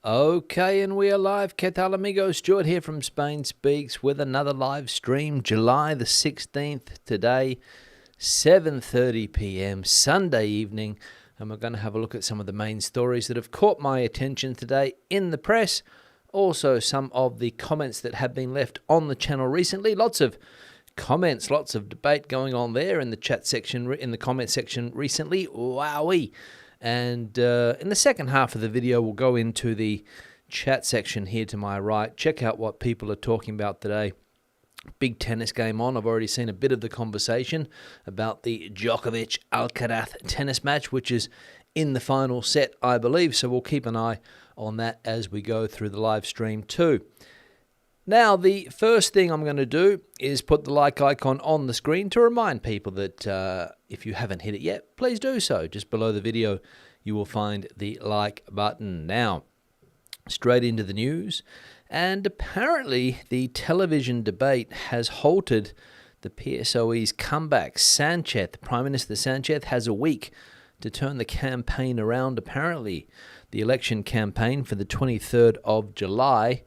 Okay, and we are live. ¿Qué tal, amigos? Stuart here from Spain Speaks with another live stream, July the 16th today, 7:30 p.m. Sunday evening, and we're going to have a look at some of the main stories that have caught my attention today in the press. Also, some of the comments that have been left on the channel recently. Lots of comments, lots of debate going on there in the chat section, in the comment section recently. Wowee! And in the second half of the video, we'll go into the chat section here to my right. Check out what people are talking about today. Big tennis game on. I've already seen a bit of the conversation about the Djokovic-Alcaraz tennis match, which is in the final set, I believe. So we'll keep an eye on that as we go through the live stream too. Now, the first thing I'm going to do is put the like icon on the screen to remind people that if you haven't hit it yet, please do so. Just below the video, you will find the like button. Now, straight into the news. And apparently, the television debate has halted the PSOE's comeback. Sanchez, Prime Minister Sanchez, has a week to turn the campaign around. Apparently, the election campaign for the 23rd of July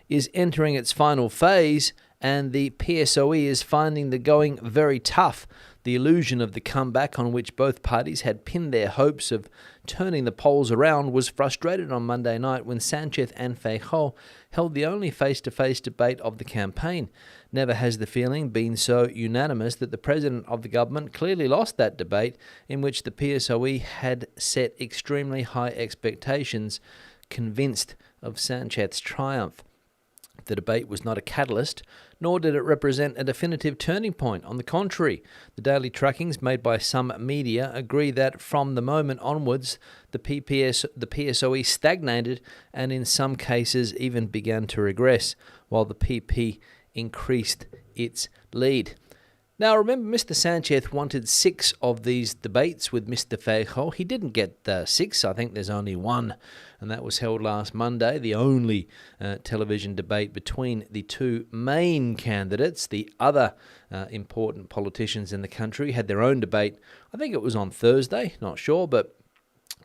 is entering its final phase, and the PSOE is finding the going very tough. The illusion of the comeback on which both parties had pinned their hopes of turning the polls around was frustrated on Monday night when Sanchez and Feijóo held the only face-to-face debate of the campaign. Never has the feeling been so unanimous that the president of the government clearly lost that debate, in which the PSOE had set extremely high expectations, convinced of Sanchez's triumph. The debate was not a catalyst, nor did it represent a definitive turning point. On the contrary, the daily trackings made by some media agree that from the moment onwards, the PSOE stagnated and in some cases even began to regress, while the PP increased its lead. Now, remember, Mr. Sanchez wanted 6 of these debates with Mr. Feijóo. He didn't get 6. I think there's only one, and that was held last Monday, the only television debate between the two main candidates. The other important politicians in the country had their own debate. I think it was on Thursday, not sure, but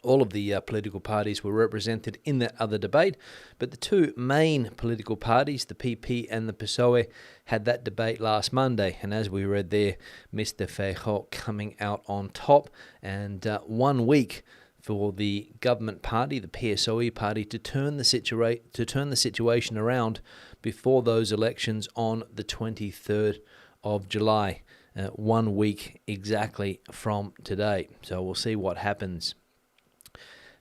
all of the political parties were represented in that other debate, but the two main political parties, the PP and the PSOE, had that debate last Monday, and as we read there, Mr. Feijóo coming out on top, and 1 week for the government party, the PSOE party, to turn the situation around before those elections on the 23rd of July. 1 week exactly from today, so we'll see what happens.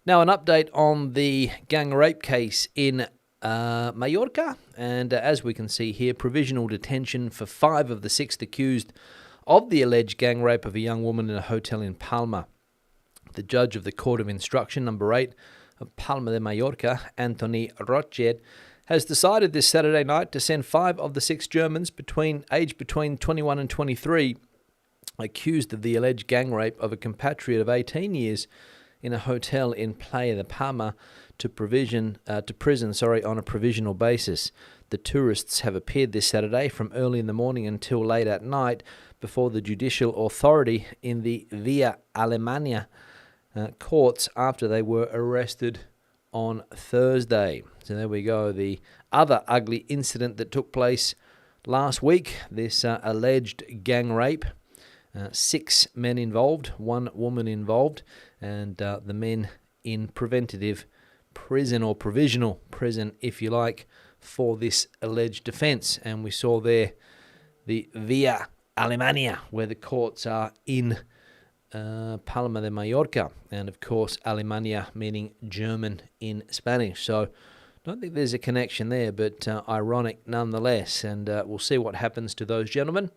Now, an update on the gang rape case in Mallorca, and as we can see here, provisional detention for 5 of the 6 accused of the alleged gang rape of a young woman in a hotel in Palma. The judge of the Court of Instruction number 8 of Palma de Mallorca, Antoni Rochet, has decided this Saturday night to send 5 of the 6 Germans aged between 21 and 23 accused of the alleged gang rape of a compatriot of 18 years in a hotel in Playa de Palma to prison on a provisional basis. The tourists have appeared this Saturday from early in the morning until late at night before the judicial authority in the Via Alemania courts after they were arrested on Thursday. So there we go. The other ugly incident that took place last week, this alleged gang rape. 6 men involved, 1 woman involved, and the men in preventative prison or provisional prison, if you like, for this alleged offence. And we saw there the Via Alemania, where the courts are in Palma de Mallorca, and of course Alemania meaning German in Spanish. So I don't think there's a connection there, but ironic nonetheless. And we'll see what happens to those gentlemen,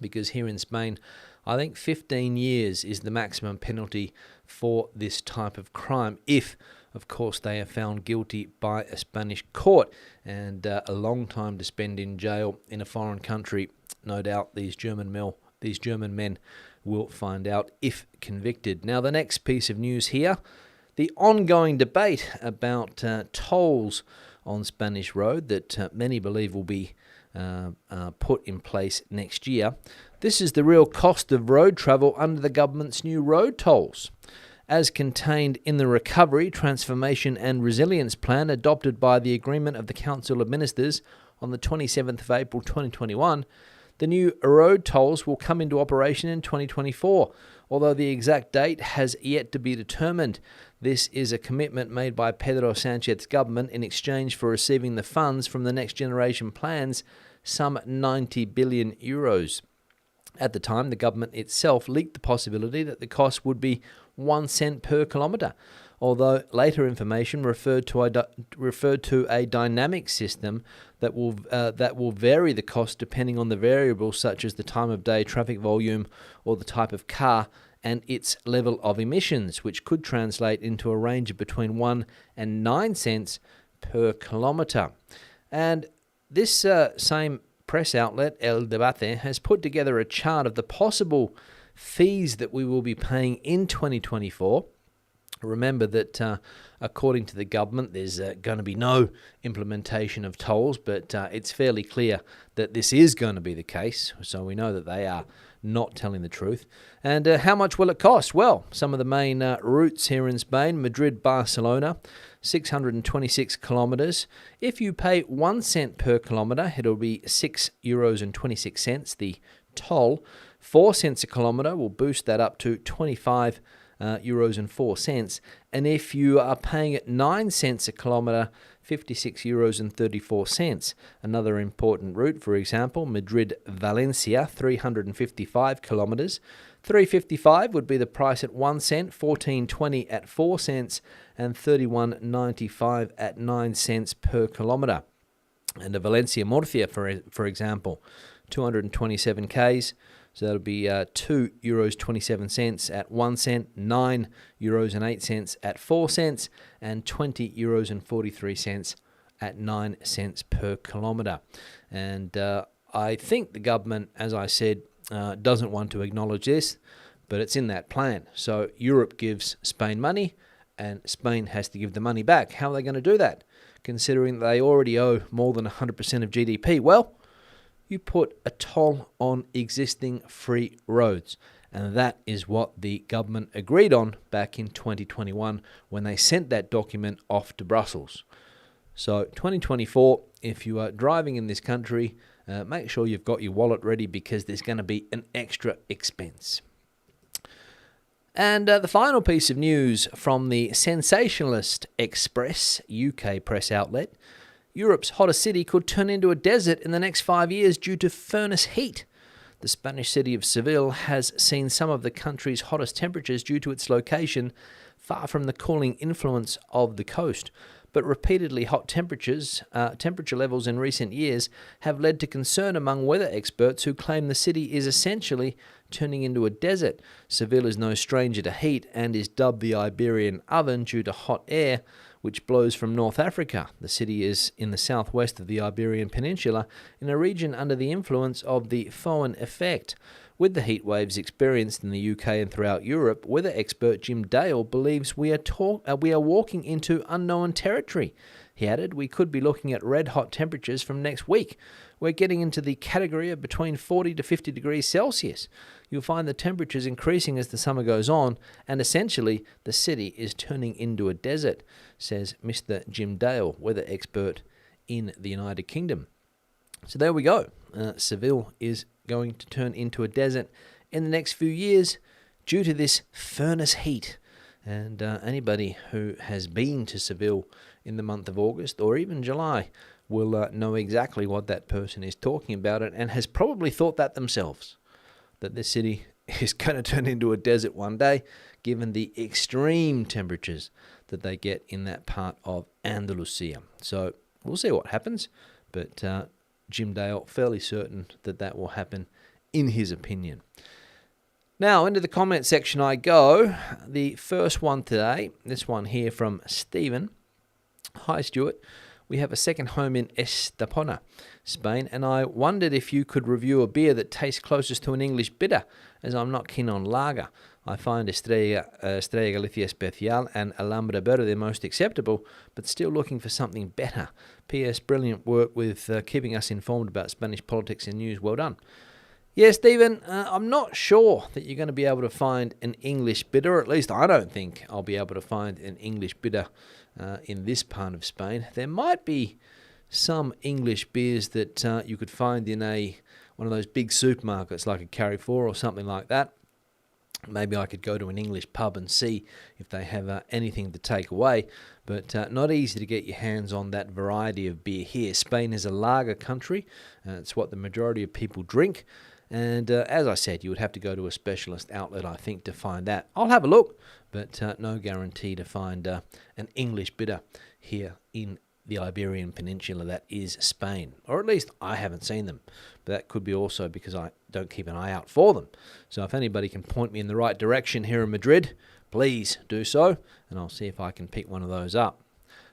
because here in Spain, I think 15 years is the maximum penalty for this type of crime, if, of course, they are found guilty by a Spanish court, and a long time to spend in jail in a foreign country. No doubt these German men will find out if convicted. Now, the next piece of news here, the ongoing debate about tolls on Spanish road that many believe will be put in place next year. This is the real cost of road travel under the government's new road tolls. as contained in the Recovery, Transformation and Resilience Plan adopted by the agreement of the Council of Ministers on the 27th of April 2021, the new road tolls will come into operation in 2024, although the exact date has yet to be determined. This is a commitment made by Pedro Sanchez's government in exchange for receiving the funds from the Next Generation plans, some 90 billion euros. At the time, the government itself leaked the possibility that the cost would be 1 cent per kilometre, although later information referred to a dynamic system that will vary the cost depending on the variables such as the time of day, traffic volume, or the type of car and its level of emissions, which could translate into a range of between 1 and 9 cents per kilometre. And this same press outlet, El Debate, has put together a chart of the possible fees that we will be paying in 2024. Remember that according to the government, there's going to be no implementation of tolls, but it's fairly clear that this is going to be the case, so we know that they are not telling the truth. And how much will it cost? Well, some of the main routes here in Spain: Madrid-Barcelona, 626 kilometres. If you pay 1 cent per kilometre, it'll be €6.26, the toll. 4 cents a kilometre will boost that up to 25 euros and 4 cents. And if you are paying at 9 cents a kilometre, 56 euros and 34 cents. Another important route, for example, Madrid-Valencia, 355 kilometres. 355 would be the price at 1 cent, 14.20 at 4 cents, and 31.95 at 9 cents per kilometre. And a Valencia-Murcia, for example, 227 k's. So that'll be €2.27 at 1 cent, €9.08 at 4 cents, and €20.43 at 9 cents per kilometre. And I think the government, as I said, doesn't want to acknowledge this, but it's in that plan. So Europe gives Spain money, and Spain has to give the money back. How are they going to do that, considering they already owe more than 100% of GDP? Well, you put a toll on existing free roads. And that is what the government agreed on back in 2021 when they sent that document off to Brussels. So 2024, if you are driving in this country, make sure you've got your wallet ready because there's going to be an extra expense. And the final piece of news from the sensationalist Express UK press outlet: Europe's hottest city could turn into a desert in the next 5 years due to furnace heat. The Spanish city of Seville has seen some of the country's hottest temperatures due to its location far from the cooling influence of the coast. But repeatedly hot temperature levels in recent years have led to concern among weather experts who claim the city is essentially turning into a desert. Seville is no stranger to heat and is dubbed the Iberian oven due to hot air which blows from North Africa. The city is in the southwest of the Iberian Peninsula, in a region under the influence of the Foehn effect. With the heat waves experienced in the UK and throughout Europe, weather expert Jim Dale believes we are walking into unknown territory. He added, "We could be looking at red-hot temperatures from next week. We're getting into the category of between 40 to 50 degrees Celsius. You'll find the temperatures increasing as the summer goes on, and essentially the city is turning into a desert," says Mr. Jim Dale, weather expert in the United Kingdom. So there we go. Seville is going to turn into a desert in the next few years due to this furnace heat. And anybody who has been to Seville in the month of August or even July will know exactly what that person is talking about and has probably thought that themselves, that this city is going to turn into a desert one day, given the extreme temperatures that they get in that part of Andalusia. So we'll see what happens, but Jim Dale fairly certain that that will happen in his opinion. Now, into the comment section I go. The first one today, this one here from Stephen. "Hi, Stuart. We have a second home in Estepona, Spain, and I wondered if you could review a beer that tastes closest to an English bitter, as I'm not keen on lager. I find Estrella Galicia Especial and Alhambra Verde most acceptable, but still looking for something better. P.S. Brilliant work with keeping us informed about Spanish politics and news. Well done." Yeah, Stephen, I'm not sure that you're going to be able to find an English bitter, or at least I don't think I'll be able to find an English bitter in this part of Spain. There might be some English beers that you could find in one of those big supermarkets like a Carrefour or something like that. Maybe I could go to an English pub and see if they have anything to take away, but not easy to get your hands on that variety of beer here. Spain is a lager country. It's what the majority of people drink. And as I said, you would have to go to a specialist outlet, I think, to find that. I'll have a look, but no guarantee to find an English bitter here in the Iberian Peninsula that is Spain. Or at least I haven't seen them. But that could be also because I don't keep an eye out for them. So if anybody can point me in the right direction here in Madrid, please do so, and I'll see if I can pick one of those up.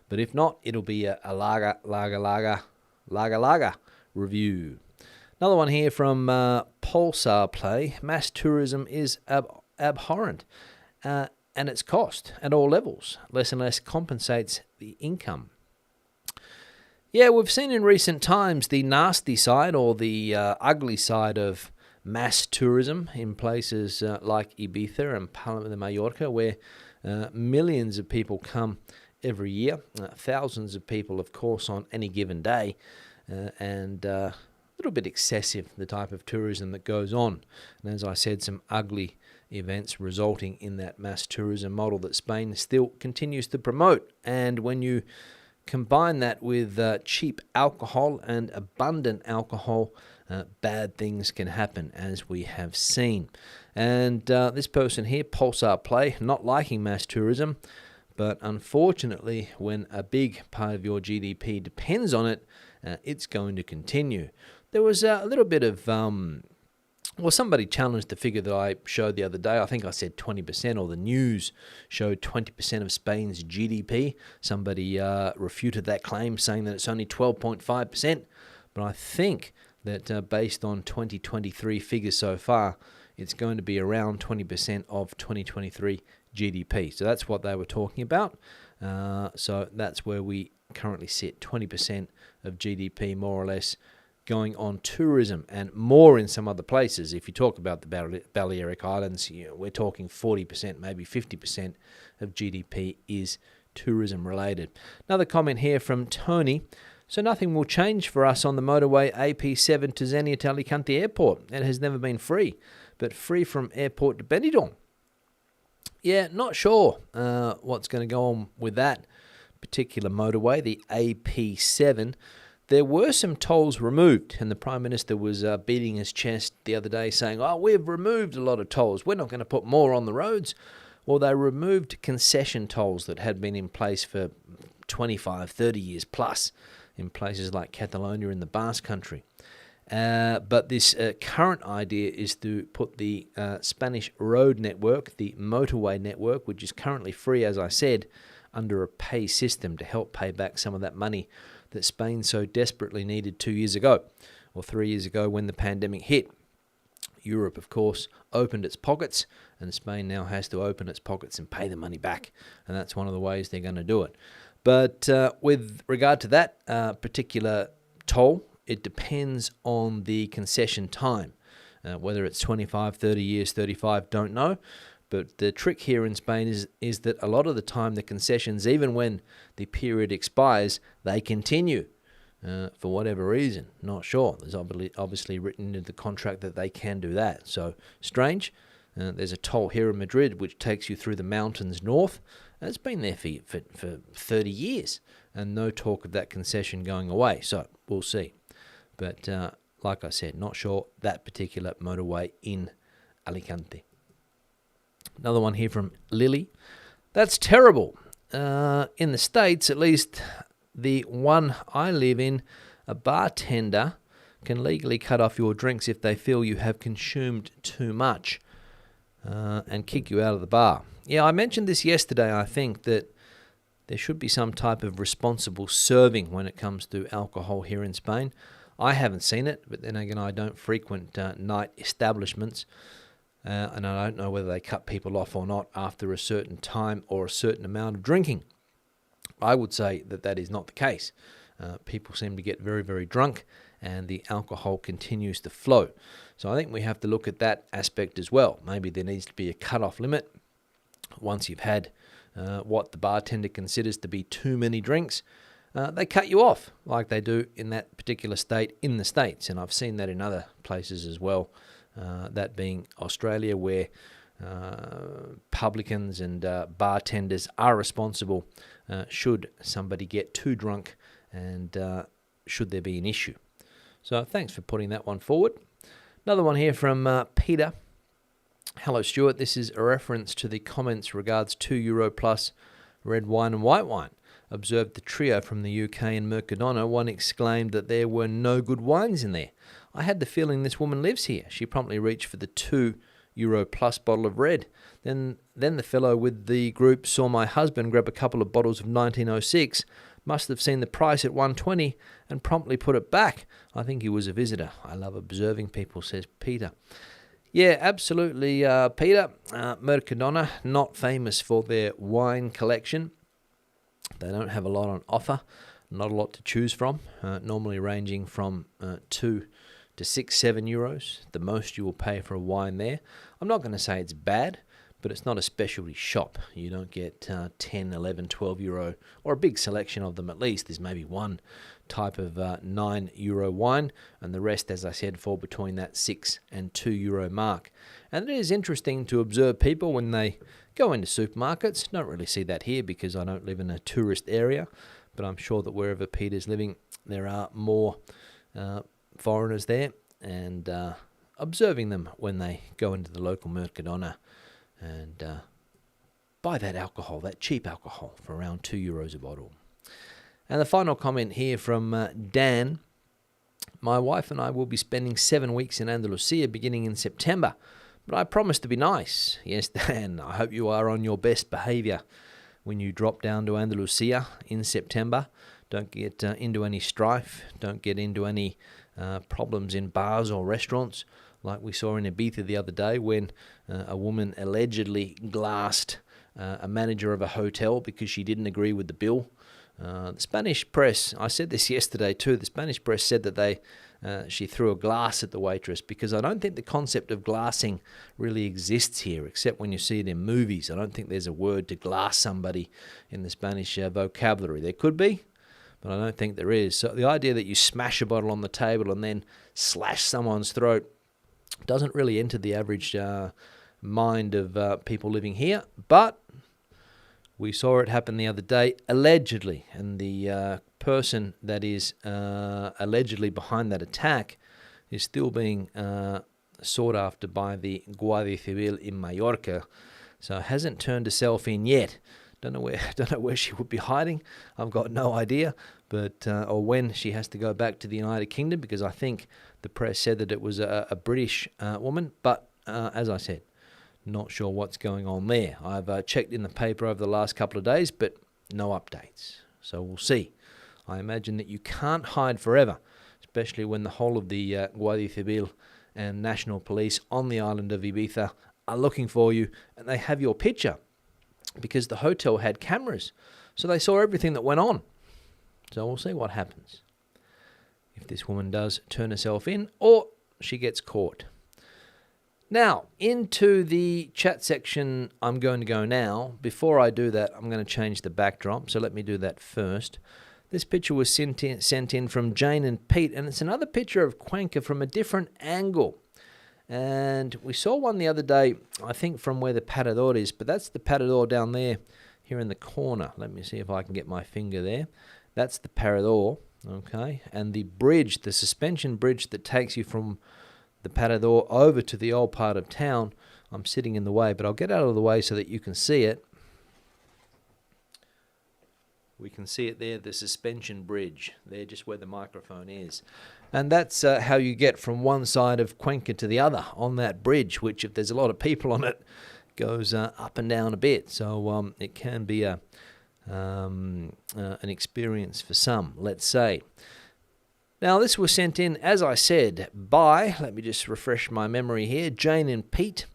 But if not, it'll be a lager review. Another one here from Pulsar Play. Mass tourism is abhorrent, and its cost at all levels less and less compensates the income. Yeah, we've seen in recent times the nasty side or the ugly side of mass tourism in places like Ibiza and Palma de Mallorca, where millions of people come every year, thousands of people, of course, on any given day, and a little bit excessive, the type of tourism that goes on. And as I said, some ugly events resulting in that mass tourism model that Spain still continues to promote. And when you combine that with cheap alcohol and abundant alcohol, bad things can happen, as we have seen. And this person here, Pulsar Play, not liking mass tourism, but unfortunately, when a big part of your GDP depends on it, it's going to continue. There was a little bit of somebody challenged the figure that I showed the other day. I think I said 20%, or the news showed 20% of Spain's GDP. Somebody refuted that claim, saying that it's only 12.5%. But I think that based on 2023 figures so far, it's going to be around 20% of 2023 GDP. So that's what they were talking about. So that's where we currently sit, 20% of GDP, more or less, going on tourism, and more in some other places. If you talk about the Balearic Islands, we're talking 40%, maybe 50% of GDP is tourism related. Another comment here from Tony. So nothing will change for us on the motorway AP7 to Xenia to Alicante Airport. It has never been free, but free from airport to Benidorm. Yeah, not sure what's going to go on with that particular motorway, the AP7. There were some tolls removed, and the Prime Minister was beating his chest the other day saying, we've removed a lot of tolls. We're not going to put more on the roads. Well, they removed concession tolls that had been in place for 25, 30 years plus in places like Catalonia in the Basque Country. But this current idea is to put the Spanish road network, the motorway network, which is currently free, as I said, under a pay system to help pay back some of that money that Spain so desperately needed 2 years ago, or 3 years ago when the pandemic hit. Europe, of course, opened its pockets, and Spain now has to open its pockets and pay the money back, and that's one of the ways they're going to do it. But with regard to that particular toll, it depends on the concession time. Whether it's 25, 30 years, 35, don't know. But the trick here in Spain is that a lot of the time the concessions, even when the period expires, they continue for whatever reason. Not sure. There's obviously written into the contract that they can do that. So strange. There's a toll here in Madrid which takes you through the mountains north. It's been there for 30 years, and no talk of that concession going away. So we'll see. But like I said, not sure that particular motorway in Alicante. Another one here from Lily. That's terrible. In the States, at least the one I live in, a bartender can legally cut off your drinks if they feel you have consumed too much and kick you out of the bar. Yeah, I mentioned this yesterday, I think, that there should be some type of responsible serving when it comes to alcohol here in Spain. I haven't seen it, but then again, I don't frequent night establishments. And I don't know whether they cut people off or not after a certain time or a certain amount of drinking. I would say that that is not the case. People seem to get very, very drunk and the alcohol continues to flow. So I think we have to look at that aspect as well. Maybe there needs to be a cut-off limit. Once you've had what the bartender considers to be too many drinks, they cut you off like they do in that particular state in the States. And I've seen that in other places as well, that being Australia, where publicans and bartenders are responsible should somebody get too drunk and should there be an issue. So thanks for putting that one forward. Another one here from Peter. Hello, Stuart. This is a reference to the comments regards €2 plus red wine and white wine. Observed the trio from the UK in Mercadona. One exclaimed that there were no good wines in there. I had the feeling this woman lives here. She promptly reached for the €2 plus bottle of red. Then the fellow with the group saw my husband grab a couple of bottles of 1906, must have seen the price at 120 and promptly put it back. I think he was a visitor. I love observing people, says Peter. Yeah, absolutely, Peter. Mercadona, not famous for their wine collection. They don't have a lot on offer, not a lot to choose from, normally ranging from 2 to 6, 7 euros, the most you will pay for a wine there. I'm not going to say it's bad, but it's not a specialty shop. You don't get 10, 11, 12 euro, or a big selection of them at least. There's maybe one type of €9 wine, and the rest, as I said, fall between that 6 and €2 mark. And it is interesting to observe people when they go into supermarkets. Don't really see that here because I don't live in a tourist area, but I'm sure that wherever Peter's living, there are more foreigners there, and observing them when they go into the local Mercadona and buy that alcohol, that cheap alcohol, for around €2 a bottle. And the final comment here from Dan. My wife and I will be spending 7 weeks in Andalusia beginning in September, but I promise to be nice. Yes, Dan, I hope you are on your best behaviour when you drop down to Andalusia in September. Don't get into any strife. Don't get into any problems in bars or restaurants, like we saw in Ibiza the other day when a woman allegedly glassed a manager of a hotel because she didn't agree with the bill. The Spanish press, I said this yesterday too, the Spanish press said that she threw a glass at the waitress, because I don't think the concept of glassing really exists here, except when you see it in movies. I don't think there's a word to glass somebody in the Spanish vocabulary. There could be, but I don't think there is. So the idea that you smash a bottle on the table and then slash someone's throat doesn't really enter the average mind of people living here, but we saw it happen the other day, allegedly, and the person that is allegedly behind that attack is still being sought after by the Guardia Civil in Mallorca, so hasn't turned herself in yet. Don't know where she would be hiding. I've got no idea, but or when she has to go back to the United Kingdom, because I think the press said that it was a British woman, but as I said, not sure what's going on there. I've checked in the paper over the last couple of days, but no updates. So we'll see. I imagine that you can't hide forever, especially when the whole of the Guardia Civil and National Police on the island of Ibiza are looking for you, and they have your picture because the hotel had cameras. So they saw everything that went on. So we'll see what happens if this woman does turn herself in or she gets caught. Now, into the chat section I'm going to go now. Before I do that, I'm going to change the backdrop, so let me do that first. This picture was sent in from Jane and Pete, and it's another picture of Cuenca from a different angle. And we saw one the other day, I think from where the Parador is, but that's the Parador down there, here in the corner. Let me see if I can get my finger there. That's the Parador, okay? And the bridge, the suspension bridge that takes you from the Parador over to the old part of town, I'm sitting in the way, but I'll get out of the way so that you can see it. We can see it there, the suspension bridge, there just where the microphone is. And that's how you get from one side of Cuenca to the other on that bridge, which if there's a lot of people on it, goes up and down a bit. So it can be an experience for some, let's say. Now, this was sent in, as I said, by, let me just refresh my memory here, Jane and Pete.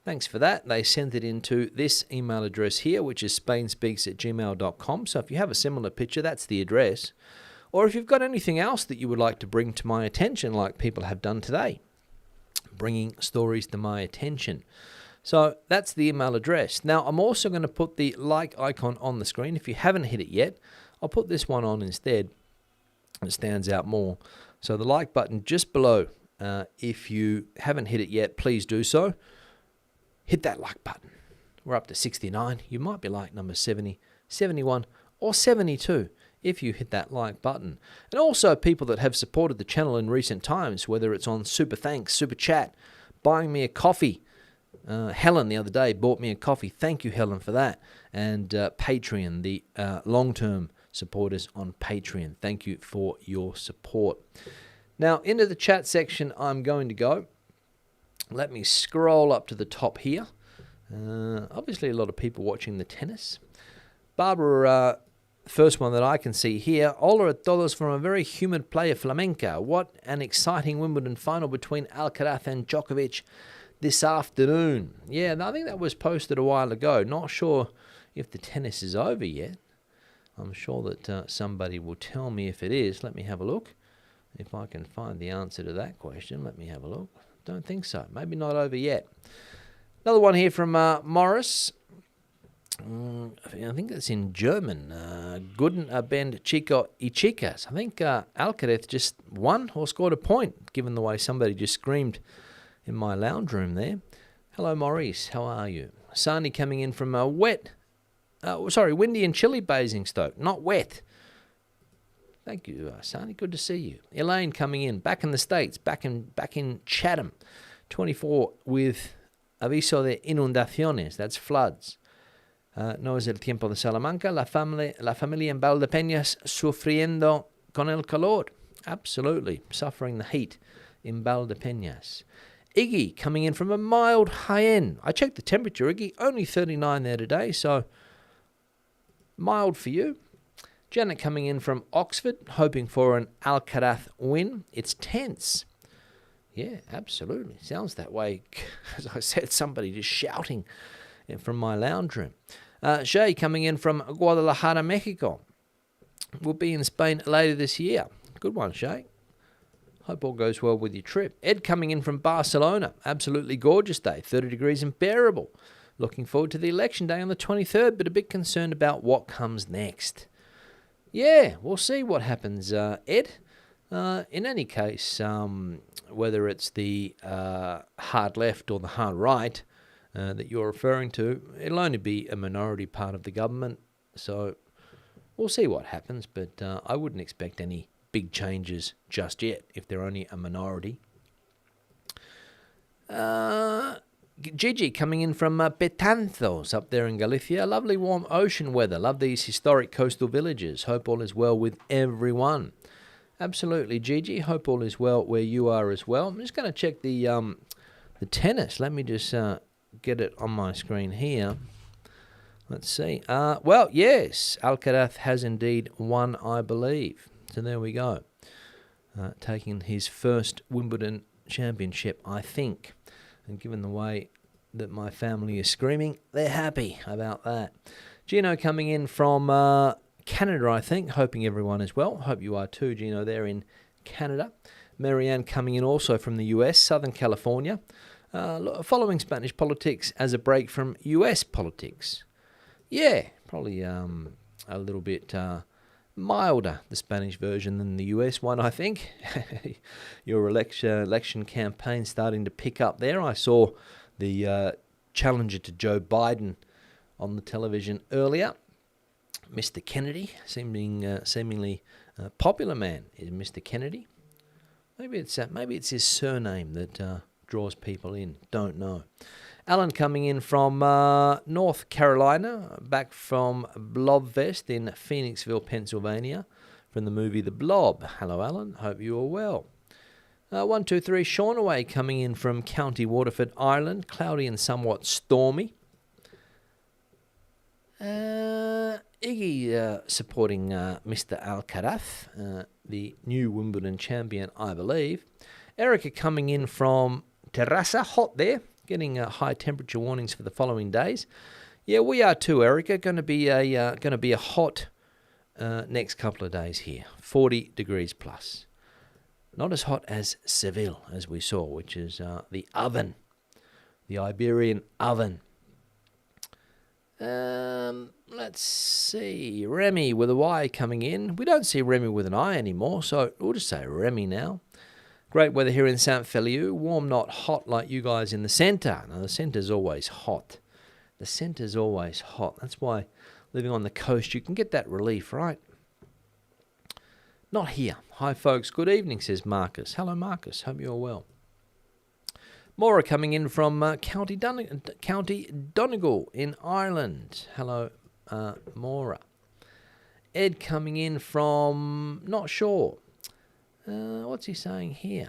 Thanks for that. They sent it into this email address here, which is spainspeaks@gmail.com. So if you have a similar picture, that's the address. Or if you've got anything else that you would like to bring to my attention, like people have done today, bringing stories to my attention. So that's the email address. Now, I'm also going to put the like icon on the screen. If you haven't hit it yet, I'll put this one on instead. It stands out more. So the like button just below. If you haven't hit it yet, please do so. Hit that like button. We're up to 69. You might be like number 70, 71, or 72 if you hit that like button. And also people that have supported the channel in recent times, whether it's on Super Thanks, Super Chat, buying me a coffee. Helen the other day bought me a coffee. Thank you, Helen, for that. And Patreon, the long-term supporters on Patreon. Thank you for your support. Now, into the chat section I'm going to go. Let me scroll up to the top here. Obviously, a lot of people watching the tennis. Barbara, first one that I can see here. Hola a todos from a very humid Playa Flamenca. What an exciting Wimbledon final between Alcaraz and Djokovic this afternoon. Yeah, I think that was posted a while ago. Not sure if the tennis is over yet. I'm sure that somebody will tell me if it is. Let me have a look. If I can find the answer to that question, let me have a look. Don't think so. Maybe not over yet. Another one here from Morris. I think that's in German. Guten Abend, Chico y Chicas. I think Alcaraz just won or scored a point, given the way somebody just screamed in my lounge room there. Hello, Maurice. How are you? Sani coming in from windy and chilly Basingstoke. Not wet. Thank you, Sani. Good to see you. Elaine coming in. Back in the States. Back in Chatham. 24 with aviso de inundaciones. That's floods. No es el tiempo de Salamanca. La familia en Valdepeñas sufriendo con el calor. Absolutely. Suffering the heat in Valdepeñas. Iggy coming in from a mild Jaén. I checked the temperature, Iggy. Only 39 there today, so mild for you. Janet coming in from Oxford, hoping for an Alcaraz win. It's tense. Yeah, absolutely. Sounds that way. As I said, somebody just shouting from my lounge room. Shay coming in from Guadalajara, Mexico. We'll be in Spain later this year. Good one, Shay. Hope all goes well with your trip. Ed coming in from Barcelona. Absolutely gorgeous day. 30 degrees and bearable. Looking forward to the election day on the 23rd, but a bit concerned about what comes next. Yeah, we'll see what happens, Ed. In any case, whether it's the hard left or the hard right that you're referring to, it'll only be a minority part of the government. So we'll see what happens, but I wouldn't expect any big changes just yet if they're only a minority. Gigi coming in from Betanzos up there in Galicia. Lovely warm ocean weather. Love these historic coastal villages. Hope all is well with everyone. Absolutely, Gigi. Hope all is well where you are as well. I'm just going to check the tennis. Let me just get it on my screen here. Let's see. Well, yes, Alcaraz has indeed won, I believe. So there we go. Taking his first Wimbledon championship, I think. And given the way that my family is screaming, they're happy about that. Gino coming in from Canada, I think. Hoping everyone is well. Hope you are too, Gino, there in Canada. Marianne coming in also from the US, Southern California. Following Spanish politics as a break from US politics. Yeah, probably a little bit milder, the Spanish version, than the US one, I think. Your election campaign starting to pick up there. I saw the challenger to Joe Biden on the television earlier, Mr. Kennedy, seemingly popular man is Mr. Kennedy. Maybe it's his surname that draws people in. Don't know. Alan coming in from North Carolina, back from Blobfest in Phoenixville, Pennsylvania, from the movie The Blob. Hello, Alan. Hope you are well. 123 Shawnaway coming in from County Waterford, Ireland. Cloudy and somewhat stormy. Iggy supporting Mr. Alcaraz, the new Wimbledon champion, I believe. Erica coming in from Terrassa, hot there. Getting high temperature warnings for the following days. Yeah, we are too, Erica. Going to be a hot next couple of days here. 40 degrees plus. Not as hot as Seville, as we saw, which is the oven, the Iberian oven. Let's see. Remy with a Y coming in. We don't see Remy with an I anymore, so we'll just say Remy now. Great weather here in Saint Feliu. Warm, not hot like you guys in the centre. Now, the centre's always hot. The centre's always hot. That's why living on the coast, you can get that relief, right? Not here. Hi, folks. Good evening, says Marcus. Hello, Marcus. Hope you're well. Maura coming in from County Donegal in Ireland. Hello, Maura. Ed coming in from, not sure. What's he saying here?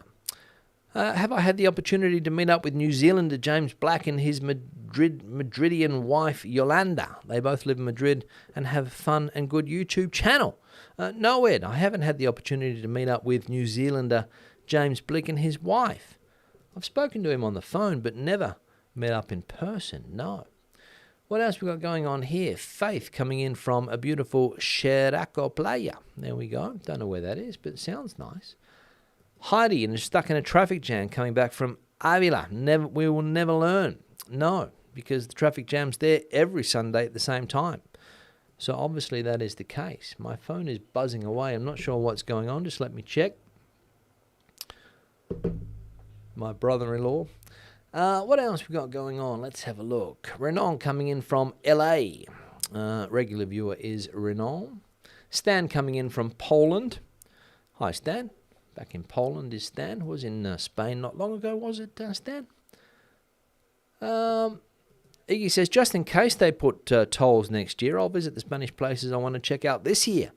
Have I had the opportunity to meet up with New Zealander James Black and his Madridian wife Yolanda? They both live in Madrid and have fun and good YouTube channel. No, Ed, I haven't had the opportunity to meet up with New Zealander James Blick and his wife. I've spoken to him on the phone, but never met up in person, no. What else we got going on here? Faith coming in from a beautiful Xeraco Playa. There we go. Don't know where that is, but it sounds nice. Heidi and is stuck in a traffic jam coming back from Avila. We will never learn. No, because the traffic jam's there every Sunday at the same time. So obviously that is the case. My phone is buzzing away. I'm not sure what's going on. Just let me check. My brother-in-law. What else we got going on? Let's have a look. Renan coming in from LA. Regular viewer is Renan. Stan coming in from Poland. Hi, Stan. Back in Poland is Stan. Was in Spain not long ago, was it, Stan? Iggy says, just in case they put tolls next year, I'll visit the Spanish places I want to check out this year.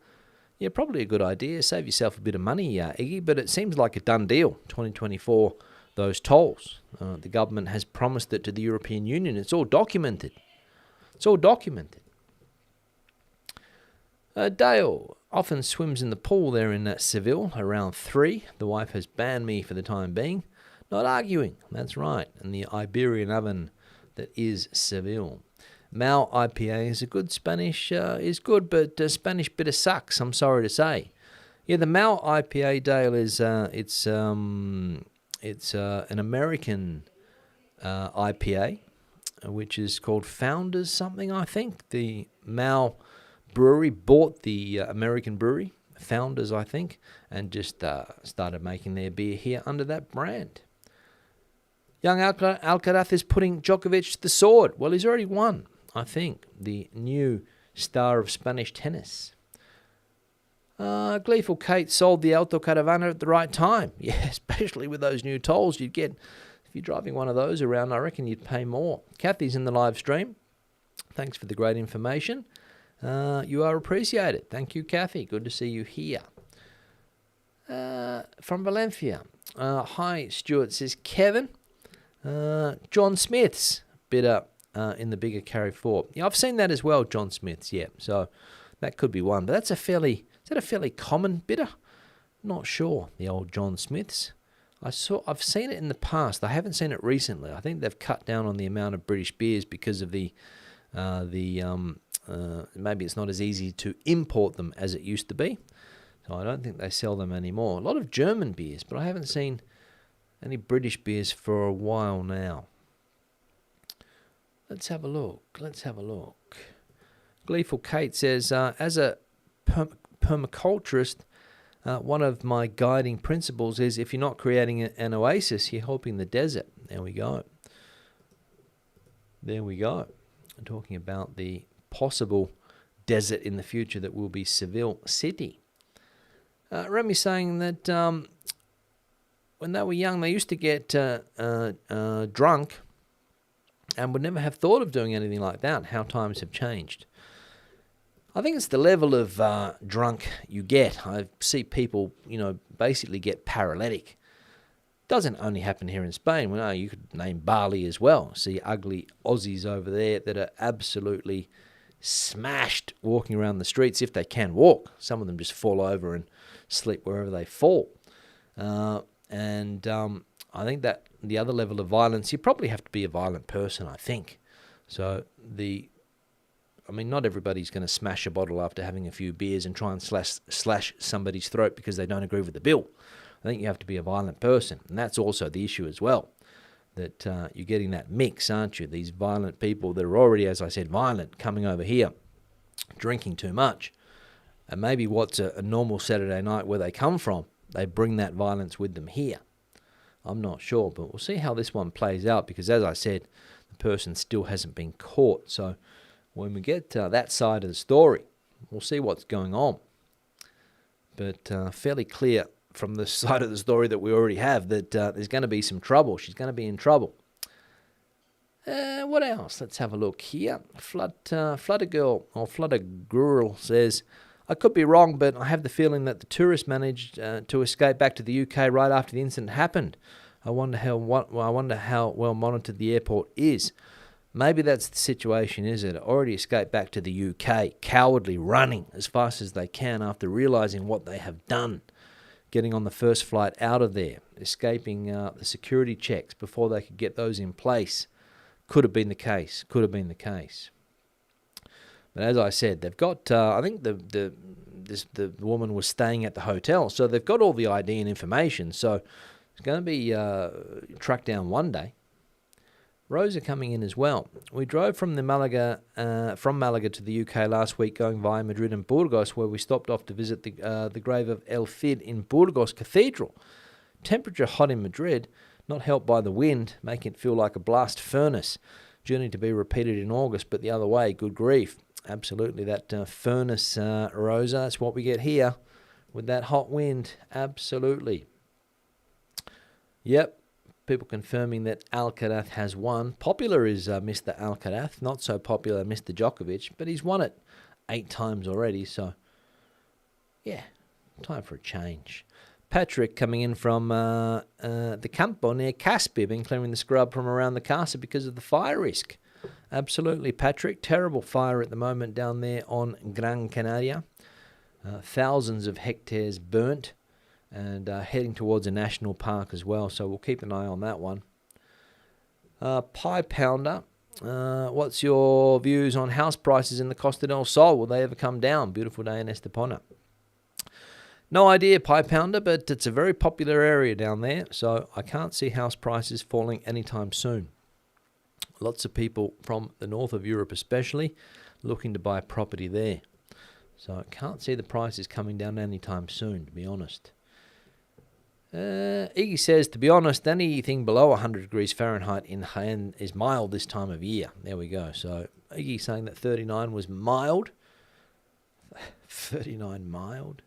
Yeah, probably a good idea. Save yourself a bit of money, Iggy, but it seems like a done deal, 2024, those tolls. The government has promised it to the European Union. It's all documented. It's all documented. Dale often swims in the pool there in Seville around 3. The wife has banned me for the time being. Not arguing, that's right. And the Iberian oven that is Seville. Mal IPA is a good Spanish, is good, but Spanish bitter sucks, I'm sorry to say. Yeah, the Mal IPA, Dale, is it's an American IPA, which is called Founders something, I think. The Mal Brewery bought the American brewery, Founders, I think, and just started making their beer here under that brand. Young Alcaraz is putting Djokovic to the sword. Well, he's already won, I think, the new star of Spanish tennis. Gleeful Kate sold the Alto Caravana at the right time. Yeah, especially with those new tolls you'd get. If you're driving one of those around, I reckon you'd pay more. Kathy's in the live stream. Thanks for the great information. You are appreciated. Thank you, Kathy. Good to see you here. From Valencia. Hi, Stuart, says Kevin. John Smith's bitter in the bigger carry forward. Yeah, I've seen that as well, John Smith's, yeah. So that could be one. But that's is that a fairly common bitter? Not sure, the old John Smith's. I've seen it in the past. I haven't seen it recently. I think they've cut down on the amount of British beers because of maybe it's not as easy to import them as it used to be. So I don't think they sell them anymore. A lot of German beers, but I haven't seen any British beers for a while now. Let's have a look. Gleeful Kate says, as a permaculturist, one of my guiding principles is if you're not creating an oasis, you're helping the desert. There we go. I'm talking about the possible desert in the future that will be Seville City. Remy's saying that when they were young, they used to get drunk and would never have thought of doing anything like that. How times have changed. I think it's the level of drunk you get. I see people, basically get paralytic. Doesn't only happen here in Spain. Well, no, you could name Bali as well. See ugly Aussies over there that are absolutely smashed walking around the streets if they can walk. Some of them just fall over and sleep wherever they fall. And I think that the other level of violence, you probably have to be a violent person, I think. So the I mean, not everybody's going to smash a bottle after having a few beers and try and slash somebody's throat because they don't agree with the bill. I think you have to be a violent person, and that's also the issue as well, that you're getting that mix, aren't you? These violent people that are already, as I said, violent, coming over here, drinking too much. And maybe what's a normal Saturday night where they come from, they bring that violence with them here. I'm not sure, but we'll see how this one plays out because, as I said, the person still hasn't been caught. So when we get that side of the story, we'll see what's going on. But fairly clear from the side of the story that we already have that there's going to be some trouble. She's going to be in trouble. What else? Let's have a look here. Flutter Girl says, I could be wrong, but I have the feeling that the tourist managed to escape back to the UK right after the incident happened. I wonder how well monitored the airport is. Maybe that's the situation, is it? Already escaped back to the UK, cowardly running as fast as they can after realising what they have done. Getting on the first flight out of there, escaping the security checks before they could get those in place. Could have been the case. But as I said, they've got, I think the woman was staying at the hotel, so they've got all the ID and information, so it's going to be tracked down one day. Rosa coming in as well. We drove from Malaga to the UK last week, going via Madrid and Burgos, where we stopped off to visit the grave of El Cid in Burgos Cathedral. Temperature hot in Madrid, not helped by the wind, making it feel like a blast furnace. Journey to be repeated in August, but the other way, good grief. Absolutely, that furnace, Rosa, that's what we get here with that hot wind. Absolutely. Yep, people confirming that Alcaraz has won. Popular is Mr. Alcaraz, not so popular Mr. Djokovic, but he's won it 8 times already, so yeah, time for a change. Patrick coming in from the Campo near Caspi, been clearing the scrub from around the casa because of the fire risk. Absolutely, Patrick. Terrible fire at the moment down there on Gran Canaria. Thousands of hectares burnt and heading towards a national park as well, so we'll keep an eye on that one. Pie Pounder, what's your views on house prices in the Costa del Sol? Will they ever come down? Beautiful day in Estepona. No idea, Pie Pounder, but it's a very popular area down there, so I can't see house prices falling anytime soon. Lots of people from the north of Europe especially looking to buy property there. So I can't see the prices coming down anytime soon, to be honest. Iggy says, to be honest, anything below 100 degrees Fahrenheit in Jaén is mild this time of year. There we go. So Iggy saying that 39 was mild. 39 mild.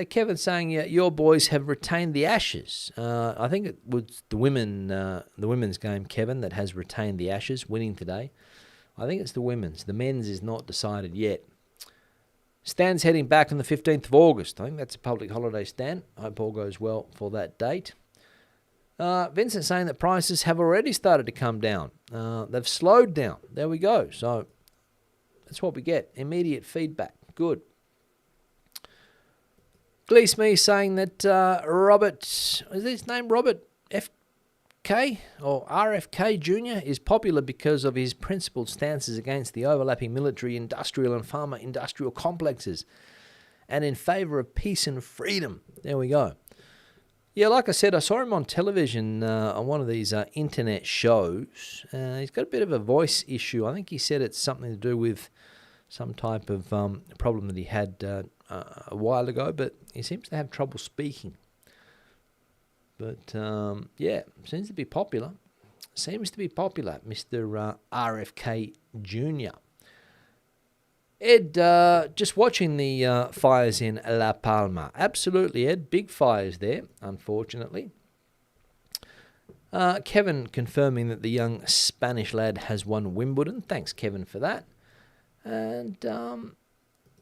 Kevin saying, yeah, your boys have retained the Ashes. I think it was the women's game, Kevin, that has retained the Ashes, winning today. I think it's the women's. The men's is not decided yet. Stan's heading back on the 15th of August. I think that's a public holiday, Stan. I hope all goes well for that date. Vincent saying that prices have already started to come down. They've slowed down. There we go. So that's what we get. Immediate feedback. Good. Glees me saying that Robert, is his name Robert FK or RFK Jr. is popular because of his principled stances against the overlapping military, industrial and pharma industrial complexes and in favour of peace and freedom. There we go. Yeah, like I said, I saw him on television on one of these internet shows. He's got a bit of a voice issue. I think he said it's something to do with some type of problem that he had a while ago, but he seems to have trouble speaking. But, yeah, seems to be popular. Mr. RFK Jr. Ed, just watching the fires in La Palma. Absolutely, Ed. Big fires there, unfortunately. Kevin confirming that the young Spanish lad has won Wimbledon. Thanks, Kevin, for that. And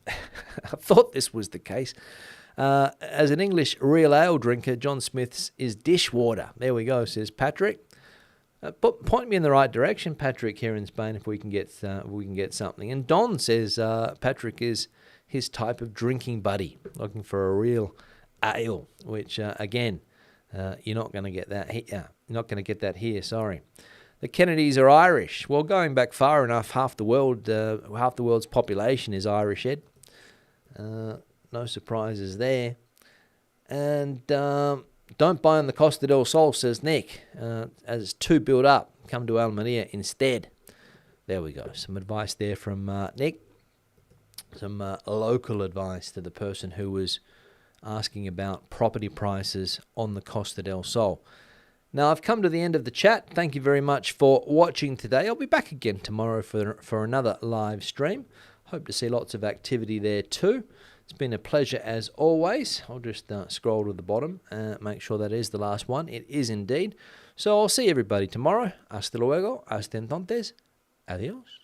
I thought this was the case. As an English real ale drinker, John Smith's is dishwater. There we go, says Patrick. Point me in the right direction, Patrick, here in Spain, if we can get something. And Don says Patrick is his type of drinking buddy, looking for a real ale, which again, you're not going to get that here. Sorry. The Kennedys are Irish. Well, going back far enough, half the world's population is Irish, Ed. No surprises there. And don't buy on the Costa del Sol, says Nick. As it's too built up, come to Almeria instead. There we go. Some advice there from Nick. Some local advice to the person who was asking about property prices on the Costa del Sol. Now, I've come to the end of the chat. Thank you very much for watching today. I'll be back again tomorrow for another live stream. Hope to see lots of activity there too. It's been a pleasure as always. I'll just scroll to the bottom and make sure that is the last one. It is indeed. So I'll see everybody tomorrow. Hasta luego. Hasta entonces. Adios.